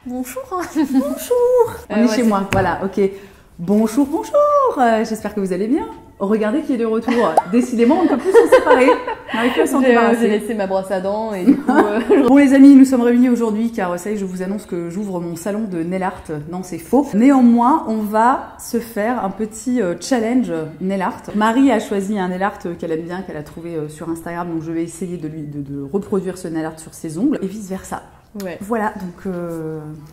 Bonjour. Bonjour. On est chez moi, voilà, ok. Bonjour, bonjour. J'espère que vous allez bien. Regardez qui est de retour. Décidément, on ne peut plus s'en séparer. On n'arrive plus à s'en débarrasser. J'ai laissé ma brosse à dents et du coup... Bon les amis, nous sommes réunis aujourd'hui car ça y est, je vous annonce que j'ouvre mon salon de nail art. Non, c'est faux. Néanmoins, on va se faire un petit challenge nail art. Marie a choisi un nail art qu'elle aime bien, qu'elle a trouvé sur Instagram. Donc je vais essayer de reproduire ce nail art sur ses ongles et vice versa. Ouais. Voilà, donc...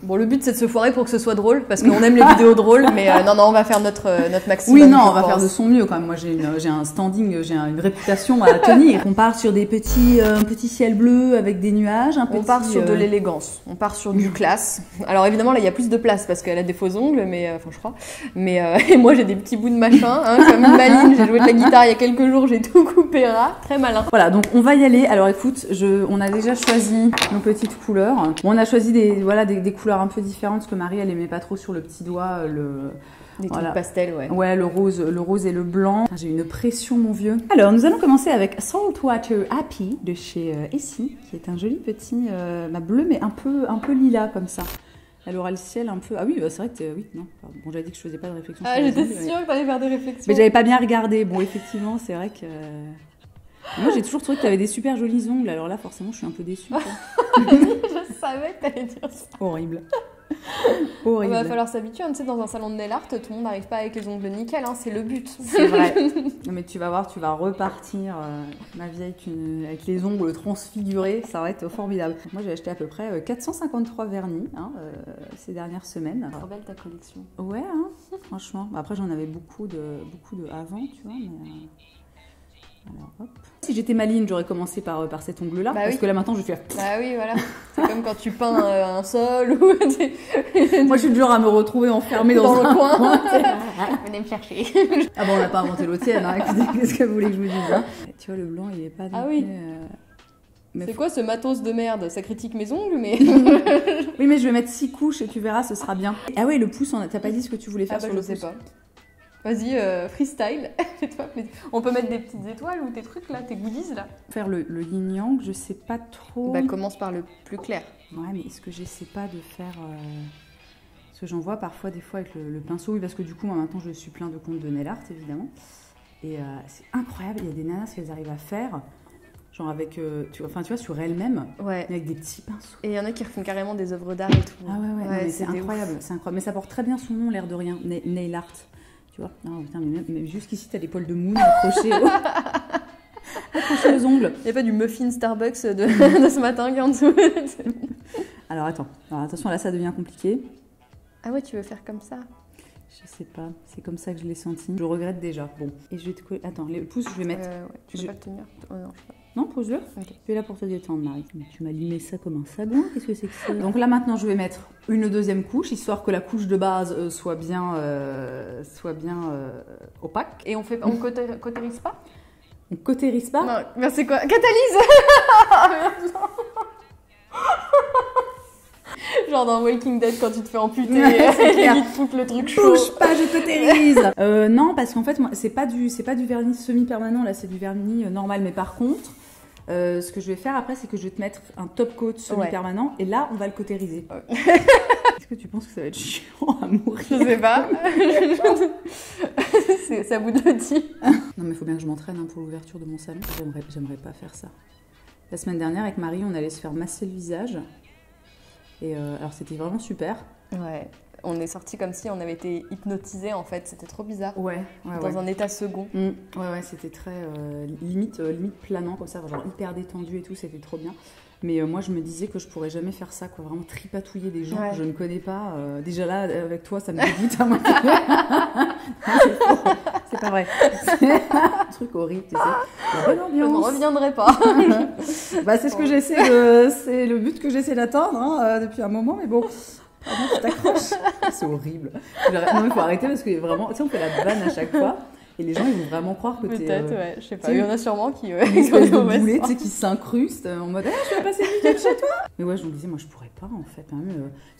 Bon, le but c'est de se foirer pour que ce soit drôle, parce qu'on aime les vidéos drôles, mais non, on va faire notre maximum. Oui, non, on va faire de son mieux quand même. Moi, j'ai un standing, j'ai une réputation à tenir. On part sur des un petit ciel bleu avec des nuages. On part sur de l'élégance, on part sur du classe. Alors évidemment, là, il y a plus de place, parce qu'elle a des faux ongles, mais enfin, je crois. Mais et moi, j'ai des petits bouts de machin, hein, comme une maline. J'ai joué de la guitare il y a quelques jours, j'ai tout coupé ras. Très malin. Voilà, donc on va y aller. Alors écoute, on a déjà choisi nos petites couleurs. Bon, on a choisi des couleurs un peu différentes parce que Marie elle aimait pas trop sur le petit doigt des trucs pastels, ouais. Ouais, le rose et le blanc. J'ai une pression mon vieux. Alors nous allons commencer avec Saltwater Happy de chez Essie, qui est un joli petit bleu mais un peu lilas comme ça. Elle aura le ciel un peu... Ah oui, c'est vrai que oui, non. Pardon. Bon, j'avais dit que je faisais pas de réflexion. Ah, j'étais sûre que t'allais faire des réflexions. Mais j'avais pas bien regardé. Bon, effectivement, c'est vrai que... Moi, j'ai toujours trouvé que tu avais des super jolis ongles, alors là, forcément, je suis un peu déçue. Je savais que t'allais dire ça. Horrible. Horrible. Il va falloir s'habituer, tu sais, dans un salon de nail art, tout le monde n'arrive pas avec les ongles nickel, hein, c'est le but. C'est vrai. Non, mais tu vas voir, tu vas repartir, ma vieille, avec les ongles transfigurés, ça va être formidable. Moi, j'ai acheté à peu près 453 vernis ces dernières semaines. Trop belle ta collection. Ouais, hein, franchement. Après, j'en avais beaucoup de avant, tu vois, mais... Alors, hop. Si j'étais maligne, j'aurais commencé par cet ongle-là, parce que là maintenant je fais... Bah oui, voilà. C'est comme quand tu peins un sol ou... Moi je suis du genre à me retrouver enfermée dans un coin. Venez me chercher. Ah bon, on n'a pas inventé l'eau tienne, hein. Qu'est-ce que vous voulez que je vous dise, hein. Tu vois, le blanc il est pas... Ah oui. C'est quoi ce matos de merde? Ça critique mes ongles, mais... Oui, mais je vais mettre 6 couches et tu verras, ce sera bien. Ah ouais, le pouce, t'as pas dit ce que tu voulais faire sur le pouce? Je sais pas. Vas-y, freestyle, fais-toi plaisir. On peut mettre des petites étoiles ou tes trucs là, tes goodies là. Faire le yin-yang, je sais pas trop. Bah commence par le plus clair. Ouais, mais est-ce que j'essaie pas de faire... Parce que j'en vois parfois, des fois avec le pinceau, oui, parce que du coup, moi maintenant je suis plein de comptes de nail art évidemment. Et c'est incroyable, il y a des nanas qu'elles arrivent à faire, genre avec, tu vois, sur elles-mêmes, ouais. Avec des petits pinceaux. Et il y en a qui refont carrément des œuvres d'art et tout. Ah ouais, c'est incroyable, c'est incroyable. Mais ça porte très bien son nom, l'air de rien, nail art. Tu vois, non, putain, mais jusqu'ici, t'as l'épaule de Moon accrochée aux ongles. Il n'y a pas du muffin Starbucks de ce matin qui est en dessous. Alors, attends. Alors, attention, là, ça devient compliqué. Ah ouais, tu veux faire comme ça? Je sais pas, c'est comme ça que je l'ai senti. Je regrette déjà. Bon, et je vais te... Attends, le pouce, je vais mettre... Ouais. Tu peux pas le tenir? Oh, non, je sais pas. Non, pose-le. Okay. Tu es là pour te détendre, Marie. Mais tu m'as limé ça comme un sagouin. Qu'est-ce que c'est que ça? Donc là, maintenant, je vais mettre une deuxième couche, histoire que la couche de base soit bien opaque. Et on cautérise pas? On cautérise pas? Non, mais c'est quoi? Catalyse. Genre dans Walking Dead quand tu te fais amputer et ils te foutent le truc chaud. Bouge pas, je cautérise. Non, parce qu'en fait, moi, c'est pas du vernis semi-permanent, là, c'est du vernis normal. Mais par contre, ce que je vais faire après, c'est que je vais te mettre un top coat semi-permanent et là, on va le cautériser. Est-ce que tu penses que ça va être chiant à mourir? Je sais pas. C'est à bout de le dire. Non, mais il faut bien que je m'entraîne pour l'ouverture de mon salon. J'aimerais pas faire ça. La semaine dernière, avec Marie, on allait se faire masser le visage. Et alors c'était vraiment super. Ouais, on est sortis comme si on avait été hypnotisés en fait, c'était trop bizarre. Ouais. Dans un état second. Ouais, c'était très limite planant comme ça, genre hyper détendu et tout, c'était trop bien. Mais moi je me disais que je pourrais jamais faire ça, quoi, vraiment tripatouiller des gens que je ne connais pas. Déjà là, avec toi, ça me dégoûte à moi. C'est pas vrai. C'est un truc horrible, tu sais. Je ne reviendrai pas. Bah, c'est ce que j'essaie c'est le but que j'essaie d'atteindre depuis un moment, mais bon. Pardon, tu t'accroches. C'est horrible. Non, il faut arrêter parce que vraiment, tu sais, on fait la vanne à chaque fois. Et les gens, ils vont vraiment croire que t'es... Peut-être, ouais, je sais pas. Il y en a sûrement qui... boulet, tu sais, qui s'incrustent en mode « je vais passer le week-end chez toi !» Mais ouais, je me disais, moi, je pourrais pas, en fait. Tu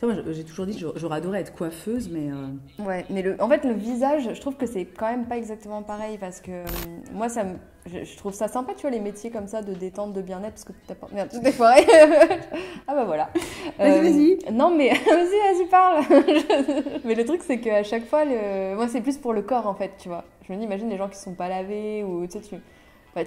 sais, moi, j'ai toujours dit que j'aurais adoré être coiffeuse, mais... Ouais, mais en fait, le visage, je trouve que c'est quand même pas exactement pareil parce que moi, Je trouve ça sympa, tu vois, les métiers comme ça de détente, de bien-être, parce que t'as pas... Merde, tout est foiré. Ah bah voilà. Vas-y. Non mais, vas-y, parle. Mais le truc, c'est qu'à chaque fois, moi, c'est plus pour le corps, en fait, tu vois. Je me dis, imagine les gens qui sont pas lavés, ou tu sais, Ouais,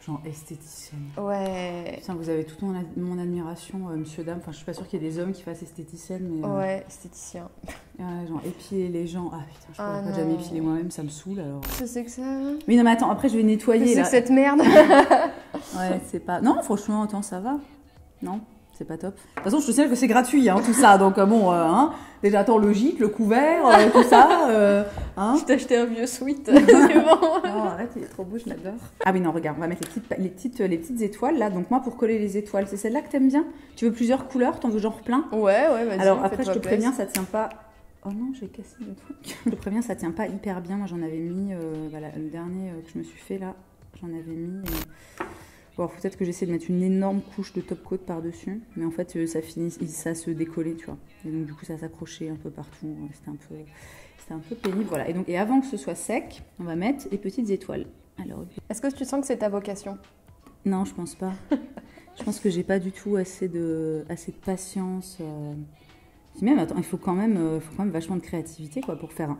genre esthéticienne. Ouais. Putain, vous avez toute mon admiration, monsieur, dame. Enfin, je suis pas sûre qu'il y ait des hommes qui fassent esthéticienne, mais... Ouais, esthéticien. Genre épiler les gens. Ah putain, je pourrais pas non. jamais épiler moi-même, ça me saoule, alors... Qu'est-ce que c'est que ça? Mais non, mais attends, après je vais nettoyer, C'est là. que cette merde. Ouais, c'est pas... Non, franchement, attends, ça va. Non, c'est pas top. De toute façon, je te signale que c'est gratuit, hein, tout ça. Donc bon, hein, déjà, attends, le gîte, le couvert, tout ça, hein. Je t'ai acheté un vieux sweat, c'est bon. Non, arrête, il est trop beau, je l'adore. Ah oui, non, regarde, on va mettre les petites étoiles, là. Donc moi, pour coller les étoiles, c'est celle-là que t'aimes bien? Tu veux plusieurs couleurs? T'en veux genre plein? Ouais, vas-y. Alors après, je te préviens, ça tient pas... Oh non, j'ai cassé le truc. Je te préviens, ça tient pas hyper bien. Moi, j'en avais mis... voilà, le dernier que je me suis fait, là, j'en avais mis... Bon, peut-être que j'essaie de mettre une énorme couche de top coat par-dessus, mais en fait, ça se décollait, tu vois. Et donc, du coup, ça s'accrochait un peu partout. C'était un peu pénible, voilà. Et avant que ce soit sec, on va mettre les petites étoiles. Alors, est-ce que tu sens que c'est ta vocation? non, je pense pas. Je pense que j'ai pas du tout assez de patience. Puis même, attends, il faut quand même vachement de créativité, quoi, pour faire un...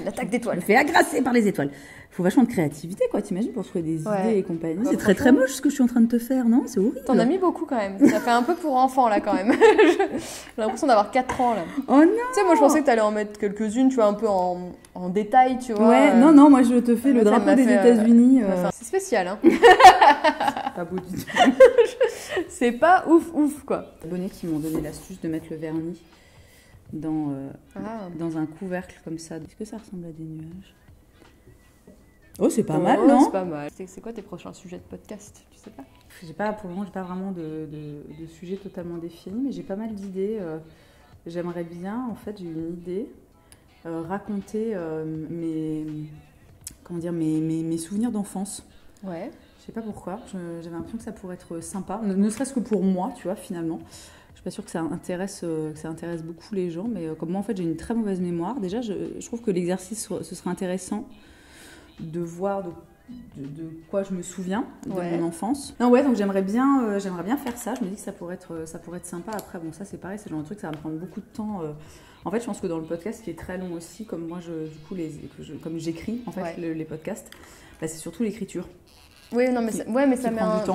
L'attaque d'étoiles. Je me fais agrasser par les étoiles. Il faut vachement de créativité, quoi, t'imagines, pour trouver des idées et compagnie. Bah, c'est très très moche ce que je suis en train de te faire, non? C'est horrible. T'en as mis beaucoup quand même. Ça fait un peu pour enfant là quand même. J'ai l'impression d'avoir 4 ans là. Oh non! Tu sais, moi je pensais que t'allais en mettre quelques-unes, tu vois, un peu en détail, tu vois. Ouais, non, moi je te fais le drapeau des États-Unis. C'est spécial, hein. Pas beau du tout. C'est pas ouf quoi. Les abonnés qui m'ont donné l'astuce de mettre le vernis dans un couvercle comme ça. Est-ce que ça ressemble à des nuages? Oh, c'est pas mal, non? C'est pas mal. C'est quoi tes prochains sujets de podcast? Tu sais pas? Pour le moment, j'ai pas vraiment de sujet totalement défini, mais j'ai pas mal d'idées. J'aimerais bien, en fait, j'ai une idée, raconter mes souvenirs d'enfance. Ouais. Je sais pas pourquoi, j'avais l'impression que ça pourrait être sympa, ne serait-ce que pour moi, tu vois, finalement. Je suis pas sûre que ça intéresse beaucoup les gens, mais comme moi, en fait, j'ai une très mauvaise mémoire. Déjà, je trouve que l'exercice, ce serait intéressant de voir de quoi je me souviens de mon enfance. Non, ouais, donc j'aimerais bien faire ça. Je me dis que ça pourrait être sympa. Après, bon, ça, c'est pareil, c'est le genre de truc, ça va me prendre beaucoup de temps. En fait, je pense que dans le podcast, qui est très long aussi, comme moi, comme j'écris, en fait, les podcasts, bah, c'est surtout l'écriture. Oui, non, mais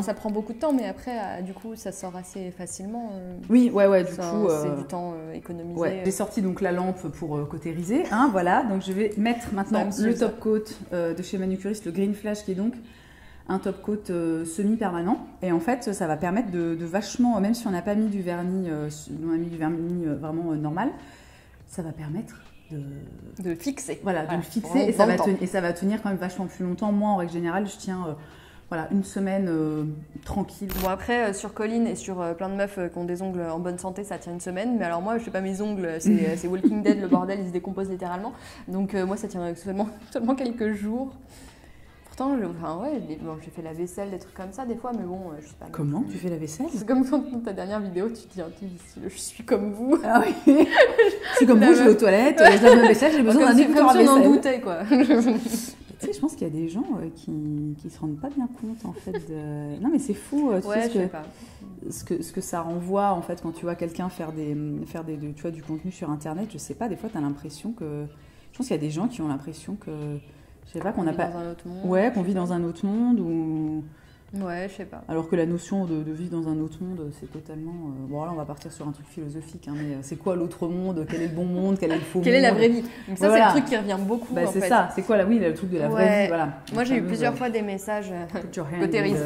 ça prend beaucoup de temps, mais après, du coup, ça sort assez facilement. Oui, ouais, du coup... c'est du temps économisé. Ouais. J'ai sorti donc la lampe pour cautériser, hein, voilà. Donc je vais mettre maintenant le top coat de chez Manucuriste, le Green Flash, qui est donc un top coat semi-permanent. Et en fait, ça va permettre de vachement, même si on n'a pas mis du vernis, vraiment normal, ça va permettre de le fixer. Voilà, de le fixer, et ça va tenir quand même vachement plus longtemps. Moi, en règle générale, je tiens... une semaine tranquille. Bon, après, sur Colline et sur plein de meufs qui ont des ongles en bonne santé, ça tient une semaine. Mais alors moi, je sais pas, mes ongles, c'est Walking Dead, le bordel, ils se décomposent littéralement. Donc moi, ça tient seulement quelques jours. Pourtant, j'ai fait la vaisselle, des trucs comme ça des fois, mais bon, je sais pas. Comment tu fais la vaisselle? C'est comme quand dans ta dernière vidéo, tu dis, je suis comme vous. Ah oui. Je suis comme vous, je vais aux toilettes, je lave ma vaisselle, j'ai besoin d'un écouteur à vaisselle. Comme si on en doutait, quoi. Tu sais, je pense qu'il y a des gens qui se rendent pas bien compte, en fait, de... Non, mais c'est fou, tu sais ce que ça renvoie, en fait, quand tu vois quelqu'un faire tu vois, du contenu sur Internet. Je sais pas, des fois, t'as l'impression que... Je pense qu'il y a des gens qui ont l'impression que... Je sais pas, qu'on n'a pas... dans un autre monde. Ouais, qu'on vit dans un autre monde, ou... Ouais, je sais pas. Alors que la notion de vivre dans un autre monde, c'est totalement... Bon, là, on va partir sur un truc philosophique, hein, mais c'est quoi l'autre monde? Quel est le bon monde? Quel est le faux monde? Quelle est la vraie vie? Donc ça, c'est le truc qui revient beaucoup, en c'est fait. ça, c'est quoi, le truc de la vraie vie, voilà. Moi, j'ai eu plusieurs fois des messages Cotérise.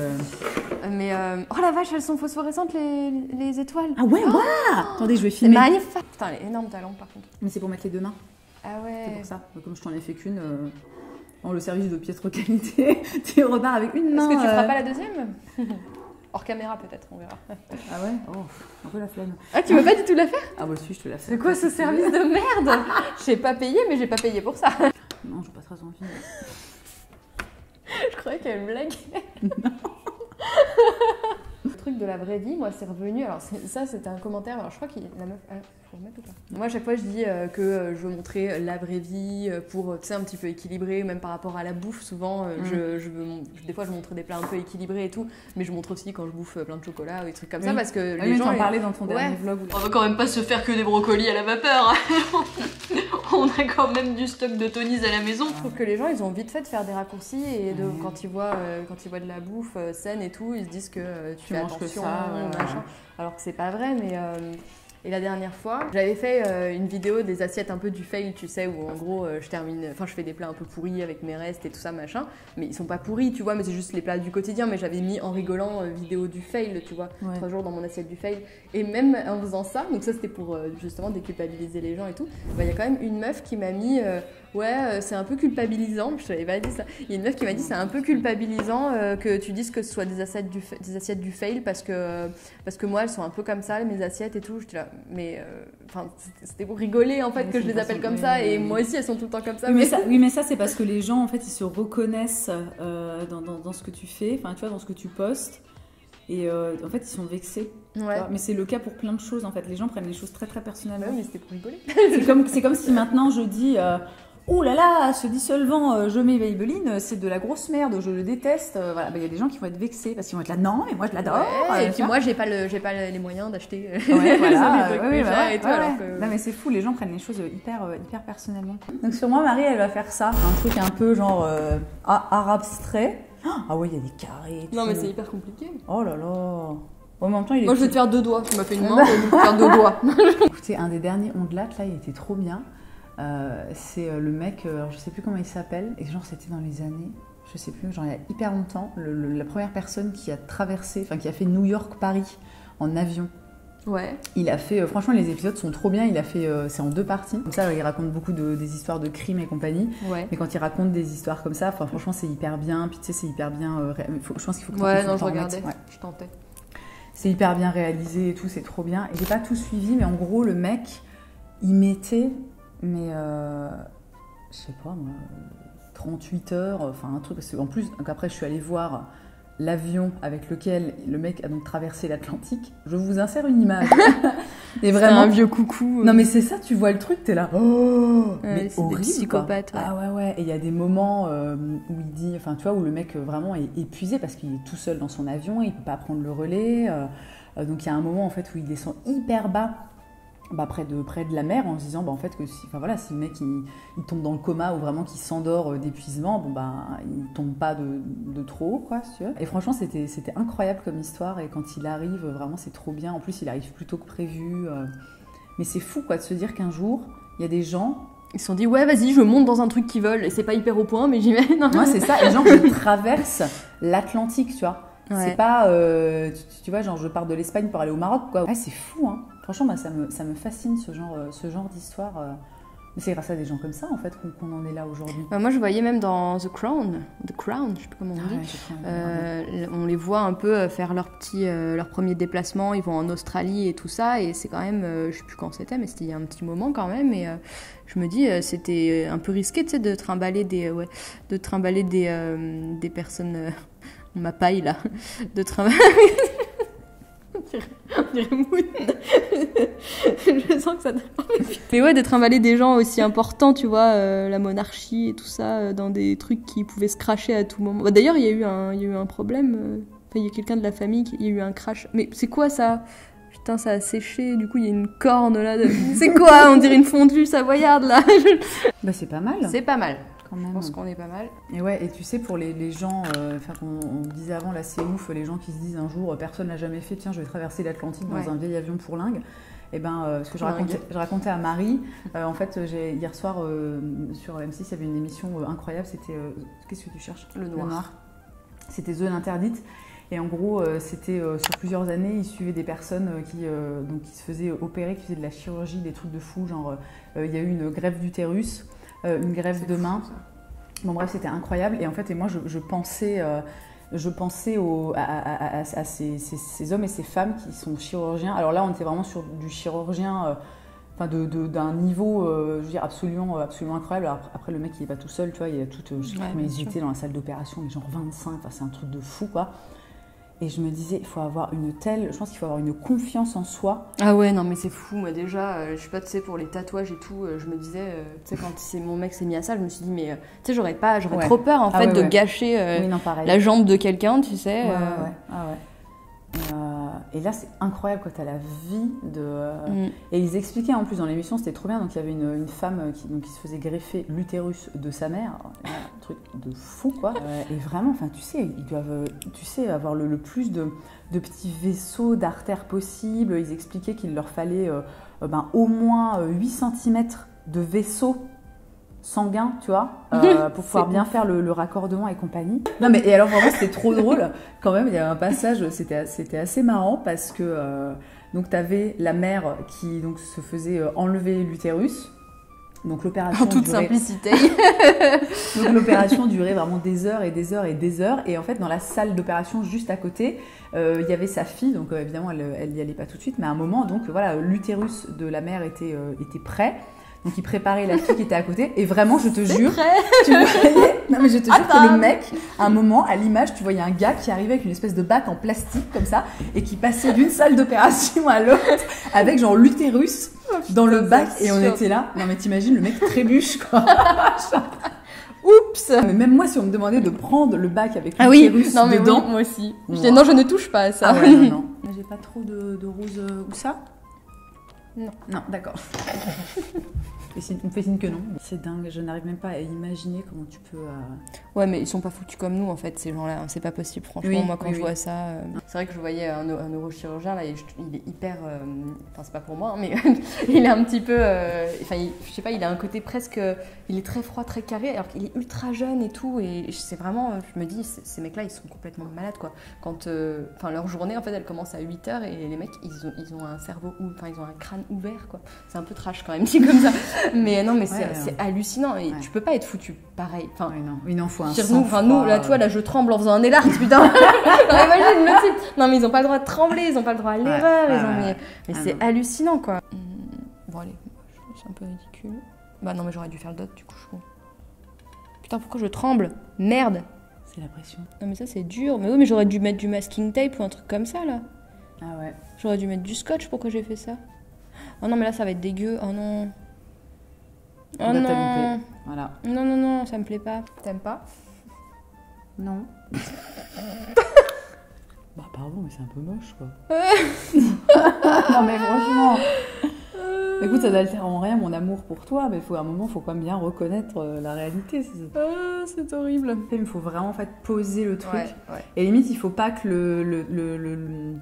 Mais, oh la vache, elles sont phosphorescentes, les étoiles. Ah ouais, waouh! Attendez, je vais filmer. C'est magnifique. Putain, elle est énorme, ta lampe, par contre. Mais c'est pour mettre les deux mains. Ah ouais. C'est pour ça. Comme je t'en ai fait qu'une... le service de piètre qualité, tu repars avec une main. Est-ce que tu feras pas la deuxième? Hors caméra peut-être, on verra. Ah ouais? Oh, un peu la flemme. Ah, tu veux pas du tout la faire? Ah bah si, je te la fais. C'est quoi ce service de merde? J'ai pas payé, mais j'ai pas payé pour ça. Non, j'ai pas très envie. Je croyais qu'elle me blaguait. Non. truc de la vraie vie, moi c'est revenu, alors ça c'était un commentaire, alors je crois qu'il la meuf, faut remettre ou pas? Moi à chaque fois je dis que je veux montrer la vraie vie pour, tu sais, un petit peu équilibré, même par rapport à la bouffe, souvent des fois je montre des plats un peu équilibrés et tout, mais je montre aussi quand je bouffe plein de chocolat ou des trucs comme ça, parce que les gens... t'en parlais dans ton dernier vlog. On va quand même pas se faire que des brocolis à la vapeur. On a quand même du stock de Tony's à la maison. Je trouve que les gens ils ont vite fait de faire des raccourcis et quand ils voient de la bouffe saine et tout, ils se disent que tu fais attention, que ça, machin. Alors que c'est pas vrai, mais... Et la dernière fois, j'avais fait une vidéo des assiettes un peu du fail, tu sais, où en gros je fais des plats un peu pourris avec mes restes et tout ça, machin. Mais ils sont pas pourris, tu vois, mais c'est juste les plats du quotidien. Mais j'avais mis en rigolant vidéo du fail, tu vois, 3 jours dans mon assiette du fail. Et même en faisant ça, donc ça c'était pour justement déculpabiliser les gens et tout, bah, y a quand même une meuf qui m'a mis c'est un peu culpabilisant, je t'avais pas dit ça. Il y a une meuf qui m'a dit c'est un peu culpabilisant que tu dises que ce soit des assiettes du fail parce que moi elles sont un peu comme ça, mes assiettes et tout. J'étais là, mais c'était pour rigoler en fait que je les appelle comme ça et moi aussi elles sont tout le temps comme ça. Oui, mais ça c'est parce que les gens en fait ils se reconnaissent dans ce que tu fais, enfin tu vois, dans ce que tu postes. Et en fait, ils sont vexés. Ouais. Mais c'est le cas pour plein de choses en fait. Les gens prennent les choses très très personnellement. Ouais, mais c'était pour rigoler. C'est comme si maintenant je dis oh là là, ce dissolvant, je mets Maybelline, c'est de la grosse merde, je le déteste. Voilà, il y a des gens qui vont être vexés parce qu'ils vont être là, non, mais moi je l'adore. Ouais, et puis moi, j'ai pas les moyens d'acheter. Ouais, voilà. Et tout, alors que... Non, mais c'est fou, les gens prennent les choses hyper personnellement. Donc sur moi, Marie, elle va faire ça, un truc un peu genre art abstrait. Ah ouais, il y a des carrés. Non, mais c'est hyper compliqué. Oh là là. En même temps, moi, je vais te faire 2 doigts. Tu m'as fait une main, je vais te faire 2 doigts. Écoutez, un des derniers Ondelat, là, il était trop bien. C'est le mec, alors je sais plus comment il s'appelle, et genre c'était dans les années, je sais plus, genre il y a hyper longtemps, la première personne qui a traversé, enfin qui a fait New York-Paris en avion. Ouais. Il a fait, franchement les épisodes sont trop bien, il a fait, c'est en 2 parties. Comme ça il raconte beaucoup des histoires de crimes et compagnie. Ouais. Mais quand il raconte des histoires comme ça, franchement c'est hyper bien, puis tu sais c'est hyper bien, je pense qu'il faut que je regardais, je tentais. C'est hyper bien réalisé et tout, c'est trop bien. Et j'ai pas tout suivi, mais en gros le mec, il mettait... Mais je sais pas moi, 38 heures, enfin un truc, parce qu'en plus, donc après je suis allée voir l'avion avec lequel le mec a donc traversé l'Atlantique. Je vous insère une image. Et vraiment un vieux coucou. Non mais c'est ça, tu vois le truc, t'es là, oh, mais c'est horrible, des psychopathes. Ouais. Ah ouais, et il y a des moments où il dit, enfin tu vois, où le mec vraiment est épuisé parce qu'il est tout seul dans son avion, il peut pas prendre le relais. Donc il y a un moment en fait où il descend hyper bas. Près de la mer, en se disant en fait que si le mec il tombe dans le coma ou vraiment qu'il s'endort d'épuisement, il tombe pas de trop haut, quoi, si tu veux. Et franchement c'était incroyable comme histoire, et quand il arrive vraiment c'est trop bien. En plus il arrive plus tôt que prévu, mais c'est fou quoi de se dire qu'un jour il y a des gens, ils se sont dit ouais vas-y je monte dans un truc qu'ils veulent, et c'est pas hyper au point mais j'y vais. Non. Ouais, c'est ça, les gens qui traversent l'Atlantique, tu vois. Ouais. C'est pas tu vois, genre je pars de l'Espagne pour aller au Maroc, quoi. Ouais, c'est fou, hein. Franchement, ça me fascine ce genre d'histoire. Mais c'est grâce à des gens comme ça en fait qu'on en est là aujourd'hui. Moi je voyais même dans The Crown, je sais plus comment on dit. On les voit un peu faire leur premier déplacement, ils vont en Australie et tout ça, et c'est quand même, je sais plus quand c'était, mais c'était il y a un petit moment quand même, et je me dis c'était un peu risqué, tu sais, de trimballer des personnes, ma paille là, de trimballer. On dirait Moon. Je sens que ça... Mais ouais, de trimballer des gens aussi importants, tu vois, la monarchie et tout ça, dans des trucs qui pouvaient se crasher à tout moment. D'ailleurs, il y a eu un problème. Il y a quelqu'un de la famille, il y a eu un crash. Mais c'est quoi ça ? Putain, ça a séché, du coup, il y a une corne là. C'est quoi ? On dirait une fondue savoyarde là. C'est pas mal. C'est pas mal. Quand même. Je pense qu'on est pas mal. Et ouais, et tu sais, pour les gens, on disait avant, là c'est ouf, les gens qui se disent un jour, personne n'a jamais fait, tiens, je vais traverser l'Atlantique dans un vieil avion pour lingue. Et ce que je racontais à Marie, en fait, hier soir sur M6, il y avait une émission incroyable, c'était qu'est-ce que tu cherches ? Le Noir. C'était Zone Interdite. Et en gros, c'était sur plusieurs années, ils suivaient des personnes qui se faisaient opérer, qui faisaient de la chirurgie, des trucs de fou, genre il y a eu une greffe d'utérus. Une greffe de main. Bon bref, c'était incroyable. Et en fait, moi, je pensais à ces hommes et ces femmes qui sont chirurgiens. Alors là, on était vraiment sur du chirurgien, d'un niveau, je veux dire, absolument incroyable. Alors, après, le mec, il n'est pas tout seul, tu vois. Il y a tout, je sais pas combien ils étaient dans la salle d'opération, mais genre 25. Enfin, c'est un truc de fou, quoi. Et je me disais, il faut avoir je pense qu'il faut avoir une confiance en soi. Ah ouais, non mais c'est fou, moi déjà, je sais pas, tu sais, pour les tatouages et tout, je me disais, tu sais, quand mon mec s'est mis à ça, je me suis dit, mais tu sais, j'aurais trop peur en fait de gâcher la jambe de quelqu'un, tu sais. Ah ouais. Et là, c'est incroyable quand t'as la vie de... Et ils expliquaient en plus dans l'émission, c'était trop bien. Donc il y avait une femme qui se faisait greffer l'utérus de sa mère. Un truc de fou, quoi. Et vraiment, enfin, tu sais, ils doivent, avoir le plus de petits vaisseaux d'artères possibles. Ils expliquaient qu'il leur fallait au moins 8 cm de vaisseaux sanguin, tu vois, pour pouvoir bien faire le raccordement et compagnie. Non mais, et alors vraiment c'était trop drôle, quand même, il y a un passage, c'était assez marrant parce que donc t'avais la mère qui donc se faisait enlever l'utérus. Donc l'opération en toute simplicité. Donc l'opération durait vraiment des heures et des heures et des heures. Et en fait, dans la salle d'opération juste à côté, il y avait sa fille. Donc évidemment, elle n'y allait pas tout de suite. Mais à un moment, donc voilà, l'utérus de la mère était prêt. Donc il préparait la fille qui était à côté. Et vraiment, je te jure, tu voyais, non mais je te jure que le mec, à un moment, à l'image, tu voyais un gars qui arrivait avec une espèce de bac en plastique comme ça et qui passait d'une salle d'opération à l'autre avec genre l'utérus dans le bac. Et on était là. Non mais t'imagines, le mec trébuche quoi. Oups. Mais même moi, si on me demandait de prendre le bac avec l'utérus dedans, oui, moi aussi. Je disais non, je ne touche pas à ça. Ah ouais, non. J'ai pas trop de rose où ça? Non. Non, d'accord. On fait signe que non. C'est dingue, je n'arrive même pas à imaginer comment tu peux... Ouais, mais ils sont pas foutus comme nous, en fait, ces gens-là. C'est pas possible, franchement. Moi, quand je vois ça... C'est vrai que je voyais un neurochirurgien, là, il est hyper... Enfin, c'est pas pour moi, hein, mais il est un petit peu... Enfin, je sais pas, il a un côté presque... Il est très froid, très carré, alors qu'il est ultra jeune et tout. Et c'est vraiment... Je me dis, ces mecs-là, ils sont complètement malades, quoi. Quand... Enfin, leur journée, en fait, elle commence à 8h et les mecs, ils ont un cerveau... Enfin, ils ont un crâne ouvert, quoi. C'est un peu trash, quand même, dit comme ça. Mais non, mais c'est hallucinant. Et tu peux pas être foutu pareil. Enfin, non, faut un nous, là, tu vois, là, je tremble en faisant un élarg, putain. Non, imagine le type. Non, mais ils ont pas le droit de trembler, ils ont pas le droit à l'erreur. Mais c'est hallucinant, quoi. Bon, allez, c'est un peu ridicule. Bah non, mais j'aurais dû faire le dot, du coup, je trouve. Putain, pourquoi je tremble? Merde. C'est la pression. Non, mais ça, c'est dur. Mais oui, mais j'aurais dû mettre du masking tape ou un truc comme ça, là. Ah ouais. J'aurais dû mettre du scotch, pourquoi j'ai fait ça? Oh non, mais là, ça va être dégueu. Oh non. Oh non. Voilà. Non, ça me plaît pas. T'aimes pas? Non. Bah pardon, mais c'est un peu moche quoi. Non mais franchement. Écoute, ça n'altère en rien mon amour pour toi, mais à un moment, il faut quand même bien reconnaître la réalité. C'est horrible. Il faut vraiment en fait poser le truc. Ouais. Et limite, il faut pas que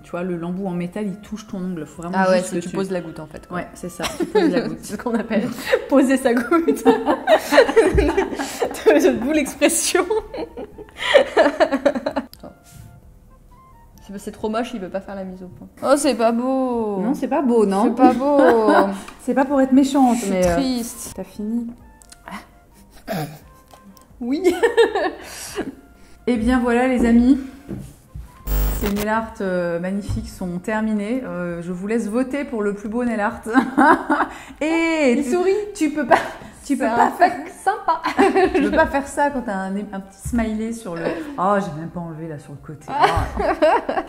tu vois, le l'embout en métal, il touche ton ongle. Faut vraiment juste tu poses la goutte en fait. Quoi. Ouais, c'est ça. Tu poses la goutte. C'est ce qu'on appelle poser sa goutte. D'où l'expression. C'est trop moche, il veut pas faire la mise au point. Oh, c'est pas beau. Non, c'est pas beau, non. C'est pas beau. C'est pas pour être méchante, mais triste. T'as fini. Oui. Eh bien voilà les amis, ces nail art magnifiques sont terminés. Je vous laisse voter pour le plus beau nail art. Et il sourit. Tu peux pas faire sympa. Tu peux pas faire ça quand t'as un petit smiley sur le... Oh, j'ai même pas enlevé là sur le côté. Oh.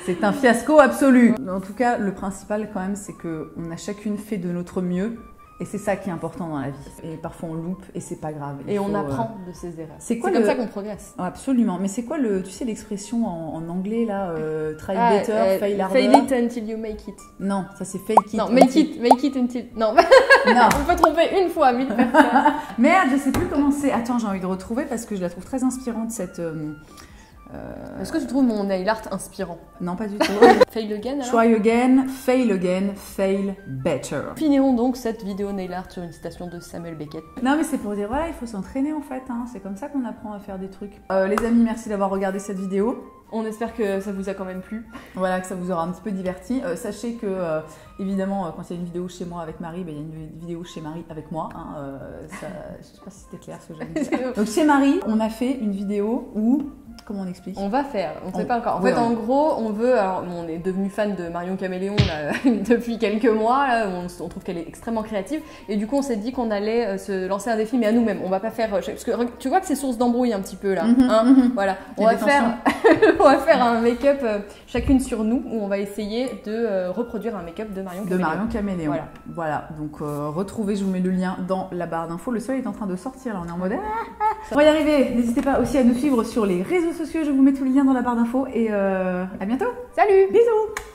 C'est un fiasco absolu. En tout cas, le principal quand même, c'est qu'on a chacune fait de notre mieux. Et c'est ça qui est important dans la vie. Et parfois on loupe et c'est pas grave. Et on apprend de ses erreurs. C'est comme ça qu'on progresse. Oh, absolument. Mais c'est quoi tu sais l'expression en anglais là, try better, fail harder. Fail it until you make it. Non, ça c'est fake it. Non, make it until. Non. On peut tromper une fois, 1000 personnes. Merde, je sais plus comment c'est. Attends, j'ai envie de retrouver parce que je la trouve très inspirante cette. Est-ce que tu trouves mon nail art inspirant? Non, pas du tout. Fail again alors? Try again, fail better. Finirons donc cette vidéo nail art sur une citation de Samuel Beckett. Non mais c'est pour dire, voilà, il faut s'entraîner en fait, hein. C'est comme ça qu'on apprend à faire des trucs. Les amis, merci d'avoir regardé cette vidéo. On espère que ça vous a quand même plu. Voilà, que ça vous aura un petit peu diverti. Sachez que, évidemment, quand il y a une vidéo chez moi avec Marie, il y a une vidéo chez Marie avec moi. Hein, je sais pas si c'était clair ce que j'ai dit. Donc chez Marie, on a fait une vidéo où Comment on explique? On va faire, on ne sait pas encore. En fait, en gros, on veut. Alors, on est devenu fan de Marion Caméléon là, depuis quelques mois. Là, on trouve qu'elle est extrêmement créative. Et du coup, on s'est dit qu'on allait se lancer un défi, mais à nous-mêmes. On va pas faire. Parce que tu vois que c'est source d'embrouille un petit peu là. Voilà. On va faire un make-up chacune sur nous où on va essayer de reproduire un make-up de Marion Caméléon. De Marion Caméléon. Voilà. Donc, retrouvez, je vous mets le lien dans la barre d'infos. Le soleil est en train de sortir là. On est en mode. On va y arriver. N'hésitez pas aussi à nous suivre sur les réseaux sociaux. Je vous mets tous les liens dans la barre d'infos et à bientôt. Salut! Bisous!